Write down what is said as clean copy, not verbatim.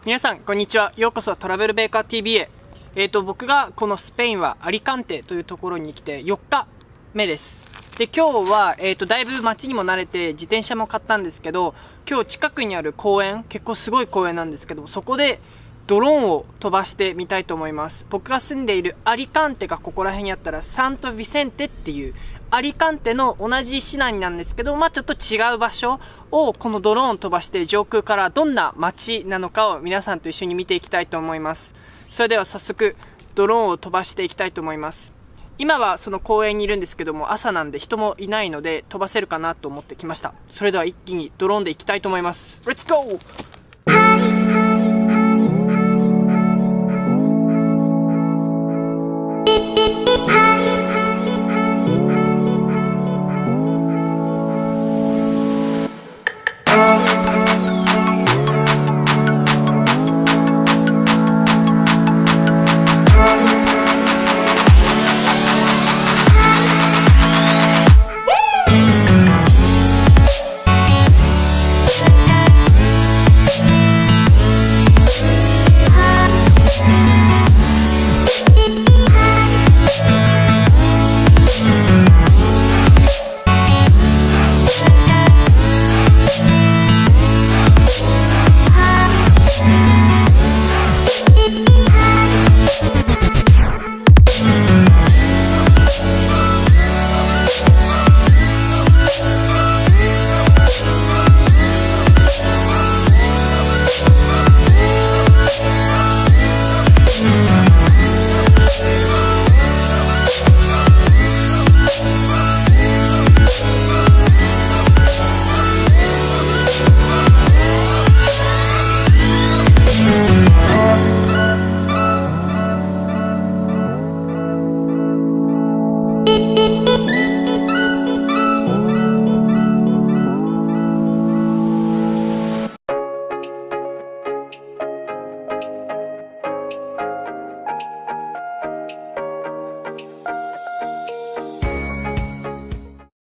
皆さんこんにちは。ようこそトラベルベーカー TV へ。僕がこのスペインはアリカンテというところに来て4日目です。で、今日はだいぶ街にも慣れて自転車も買ったんですけど、今日近くにある公園、結構すごい公園なんですけど、そこでドローンを飛ばしてみたいと思います。僕が住んでいるアリカンテがここら辺にあったらサント・ヴィセンテっていうアリカンテの同じ市内なんですけど、ちょっと違う場所をこのドローン飛ばして上空からどんな街なのかを皆さんと一緒に見ていきたいと思います。それでは早速ドローンを飛ばしていきたいと思います。今はその公園にいるんですけども、朝なんで人もいないので飛ばせるかなと思ってきました。それでは一気にドローンで行きたいと思います。レッツゴー！